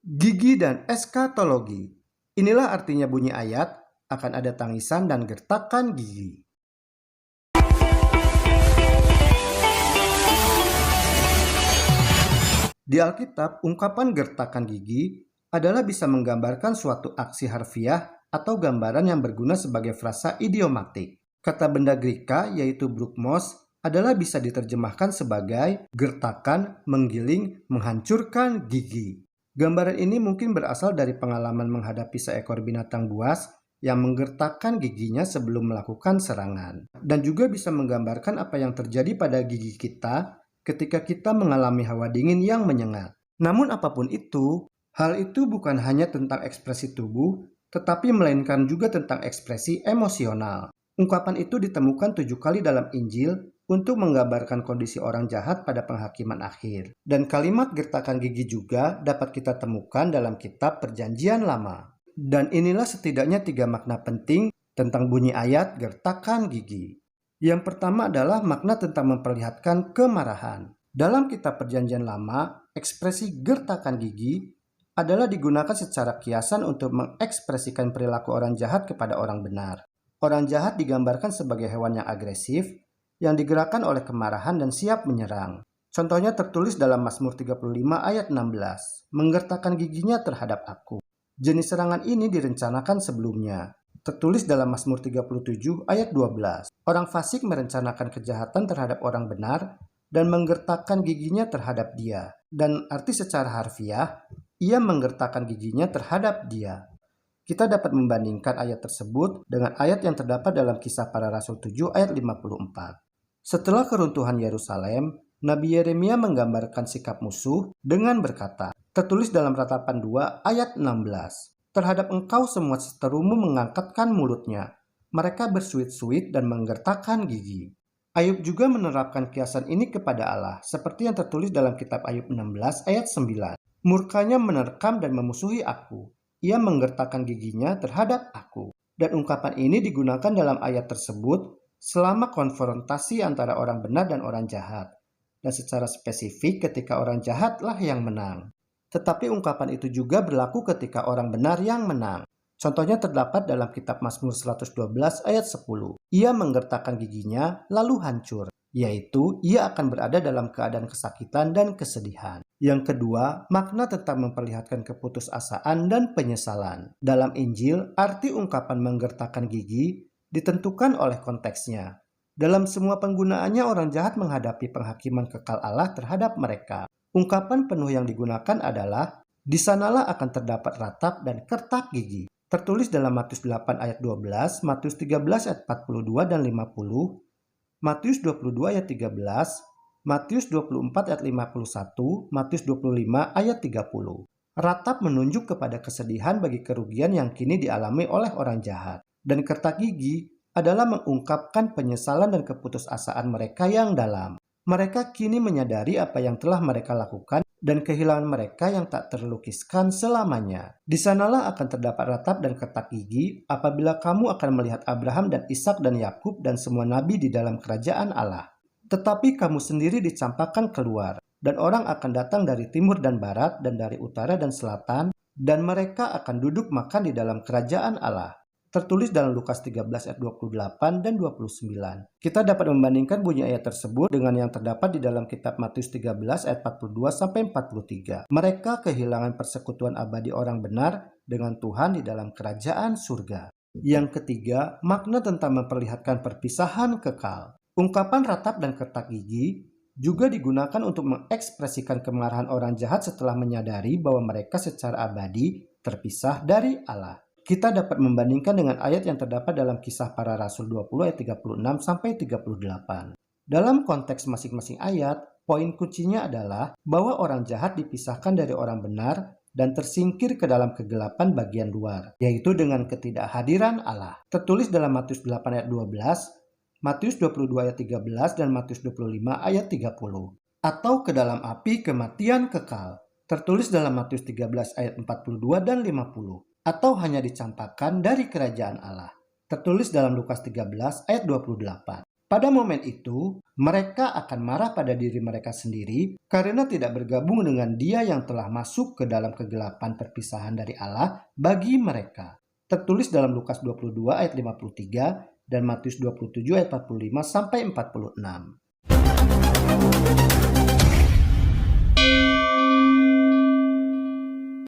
Gigi dan eskatologi. Inilah artinya bunyi ayat, akan ada tangisan dan gertakan gigi. Di Alkitab, ungkapan gertakan gigi adalah bisa menggambarkan suatu aksi harfiah atau gambaran yang berguna sebagai frasa idiomatik. Kata benda Greka yaitu brukmos adalah bisa diterjemahkan sebagai gertakan, menggiling, menghancurkan gigi. Gambaran ini mungkin berasal dari pengalaman menghadapi seekor binatang buas yang menggertakkan giginya sebelum melakukan serangan. Dan juga bisa menggambarkan apa yang terjadi pada gigi kita ketika kita mengalami hawa dingin yang menyengat. Namun apapun itu, hal itu bukan hanya tentang ekspresi tubuh, tetapi melainkan juga tentang ekspresi emosional. Ungkapan itu ditemukan 7 kali dalam Injil untuk menggambarkan kondisi orang jahat pada penghakiman akhir. Dan kalimat gertakan gigi juga dapat kita temukan dalam kitab Perjanjian Lama. Dan inilah setidaknya 3 makna penting tentang bunyi ayat gertakan gigi. Yang pertama adalah makna tentang memperlihatkan kemarahan. Dalam kitab Perjanjian Lama, ekspresi gertakan gigi adalah digunakan secara kiasan untuk mengekspresikan perilaku orang jahat kepada orang benar. Orang jahat digambarkan sebagai hewan yang agresif, yang digerakkan oleh kemarahan dan siap menyerang. Contohnya tertulis dalam Mazmur 35 ayat 16, menggertakkan giginya terhadap aku. Jenis serangan ini direncanakan sebelumnya. Tertulis dalam Mazmur 37 ayat 12. Orang fasik merencanakan kejahatan terhadap orang benar dan menggertakkan giginya terhadap dia. Dan arti secara harfiah, ia menggertakkan giginya terhadap dia. Kita dapat membandingkan ayat tersebut dengan ayat yang terdapat dalam Kisah Para Rasul 7 ayat 54. Setelah keruntuhan Yerusalem, Nabi Yeremia menggambarkan sikap musuh dengan berkata, tertulis dalam Ratapan 2 ayat 16. Terhadap engkau semua seterumu mengangkatkan mulutnya. Mereka bersuit-suit dan menggertakkan gigi. Ayub juga menerapkan kiasan ini kepada Allah, seperti yang tertulis dalam kitab Ayub 16 ayat 9. Murkanya menerkam dan memusuhi aku. Ia menggertakkan giginya terhadap aku. Dan ungkapan ini digunakan dalam ayat tersebut selama konfrontasi antara orang benar dan orang jahat. Dan secara spesifik ketika orang jahatlah yang menang. Tetapi ungkapan itu juga berlaku ketika orang benar yang menang. Contohnya terdapat dalam kitab Mazmur 112 ayat 10. Ia menggertakkan giginya lalu hancur, yaitu ia akan berada dalam keadaan kesakitan dan kesedihan. Yang kedua, makna tentang memperlihatkan keputusasaan dan penyesalan. Dalam Injil, arti ungkapan menggertakkan gigi ditentukan oleh konteksnya. Dalam semua penggunaannya, orang jahat menghadapi penghakiman kekal Allah terhadap mereka. Ungkapan penuh yang digugakan adalah, di sanalah akan terdapat ratap dan kertak gigi. Tertulis dalam Matius 8 ayat 12, Matius 13 ayat 42 dan 50, Matius 22 ayat 13, Matius 24 ayat 51, Matius 25 ayat 30. Ratap menunjuk kepada kesedihan bagi kerugian yang kini dialami oleh orang jahat. Dan kertak gigi adalah mengungkapkan penyesalan dan keputusasaan mereka yang dalam. Mereka kini menyadari apa yang telah mereka lakukan dan kehilangan mereka yang tak terlukiskan selamanya. Di sanalah akan terdapat ratap dan kertak gigi apabila kamu akan melihat Abraham dan Ishak dan Yakub dan semua nabi di dalam kerajaan Allah. Tetapi kamu sendiri dicampakkan keluar, dan orang akan datang dari timur dan barat dan dari utara dan selatan, dan mereka akan duduk makan di dalam kerajaan Allah. Tertulis dalam Lukas 13 ayat 28 dan 29. Kita dapat membandingkan bunyi ayat tersebut dengan yang terdapat di dalam kitab Matius 13 ayat 42 sampai 43. Mereka kehilangan persekutuan abadi orang benar dengan Tuhan di dalam kerajaan surga. Yang ketiga, makna tentang memperlihatkan perpisahan kekal. Ungkapan ratap dan kertak gigi juga digunakan untuk mengekspresikan kemarahan orang jahat setelah menyadari bahwa mereka secara abadi terpisah dari Allah. Kita dapat membandingkan dengan ayat yang terdapat dalam Kisah Para Rasul 20 ayat 36 sampai 38. Dalam konteks masing-masing ayat, poin kuncinya adalah bahwa orang jahat dipisahkan dari orang benar dan tersingkir ke dalam kegelapan bagian luar, yaitu dengan ketidakhadiran Allah. Tertulis dalam Matius 8 ayat 12, Matius 22 ayat 13 dan Matius 25 ayat 30. Atau ke dalam api kematian kekal. Tertulis dalam Matius 13 ayat 42 dan 50. Atau hanya dicampakkan dari kerajaan Allah. Tertulis dalam Lukas 13 ayat 28. Pada momen itu, mereka akan marah pada diri mereka sendiri karena tidak bergabung dengan Dia yang telah masuk ke dalam kegelapan perpisahan dari Allah bagi mereka. Tertulis dalam Lukas 22 ayat 53 dan Matius 27 ayat 45 sampai 46.